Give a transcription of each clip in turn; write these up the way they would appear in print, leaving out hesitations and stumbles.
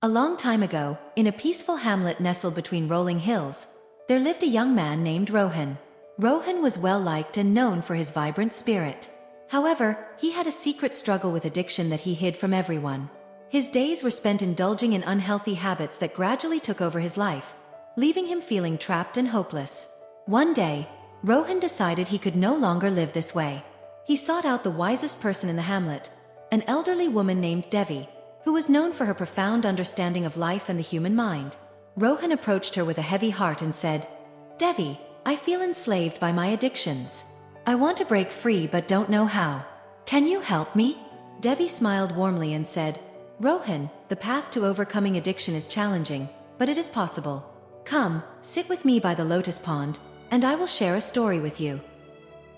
A long time ago, in a peaceful hamlet nestled between rolling hills, there lived a young man named Rohan. Rohan was well-liked and known for his vibrant spirit. However, he had a secret struggle with addiction that he hid from everyone. His days were spent indulging in unhealthy habits that gradually took over his life, leaving him feeling trapped and hopeless. One day, Rohan decided he could no longer live this way. He sought out the wisest person in the hamlet, an elderly woman named Devi, who was known for her profound understanding of life and the human mind. Rohan approached her with a heavy heart and said, "Devi, I feel enslaved by my addictions. I want to break free but don't know how. Can you help me?" Devi smiled warmly and said, "Rohan, the path to overcoming addiction is challenging, but it is possible. Come, sit with me by the lotus pond, and I will share a story with you."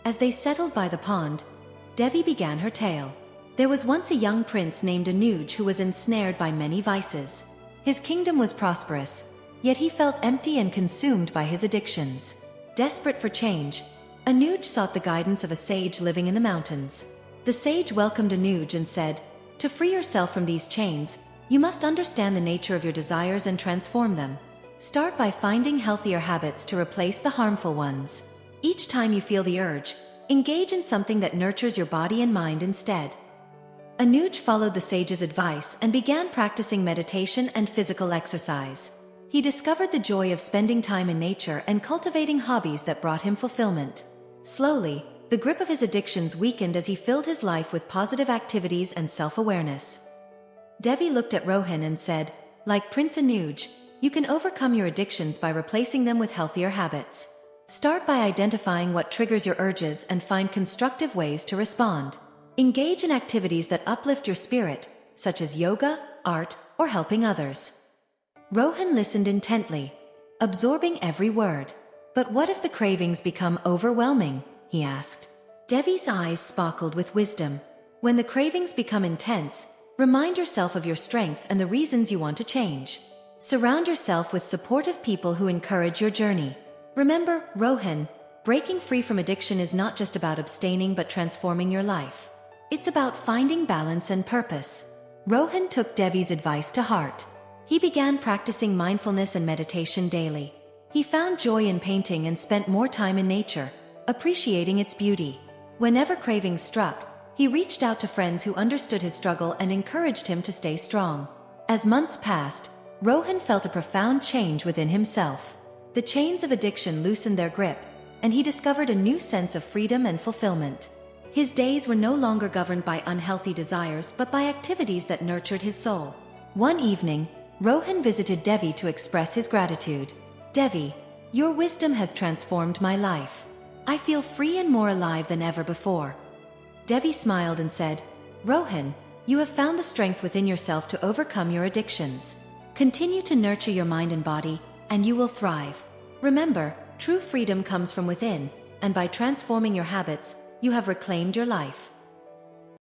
As they settled by the pond, Devi began her tale. There was once a young prince named Anuj who was ensnared by many vices. His kingdom was prosperous, yet he felt empty and consumed by his addictions. Desperate for change, Anuj sought the guidance of a sage living in the mountains. The sage welcomed Anuj and said, "To free yourself from these chains, you must understand the nature of your desires and transform them. Start by finding healthier habits to replace the harmful ones. Each time you feel the urge, engage in something that nurtures your body and mind instead." Anuj followed the sage's advice and began practicing meditation and physical exercise. He discovered the joy of spending time in nature and cultivating hobbies that brought him fulfillment. Slowly, the grip of his addictions weakened as he filled his life with positive activities and self-awareness. Devi looked at Rohan and said, "Like Prince Anuj, you can overcome your addictions by replacing them with healthier habits. Start by identifying what triggers your urges and find constructive ways to respond. Engage in activities that uplift your spirit, such as yoga, art, or helping others." Rohan listened intently, absorbing every word. "But what if the cravings become overwhelming?" he asked. Devi's eyes sparkled with wisdom. "When the cravings become intense, remind yourself of your strength and the reasons you want to change. Surround yourself with supportive people who encourage your journey. Remember, Rohan, breaking free from addiction is not just about abstaining but transforming your life. It's about finding balance and purpose." Rohan took Devi's advice to heart. He began practicing mindfulness and meditation daily. He found joy in painting and spent more time in nature, appreciating its beauty. Whenever cravings struck, he reached out to friends who understood his struggle and encouraged him to stay strong. As months passed, Rohan felt a profound change within himself. The chains of addiction loosened their grip, and he discovered a new sense of freedom and fulfillment. His days were no longer governed by unhealthy desires but by activities that nurtured his soul. One evening, Rohan visited Devi to express his gratitude. "Devi, your wisdom has transformed my life. I feel free and more alive than ever before." Devi smiled and said, "Rohan, you have found the strength within yourself to overcome your addictions. Continue to nurture your mind and body, and you will thrive. Remember, true freedom comes from within, and by transforming your habits, you have reclaimed your life."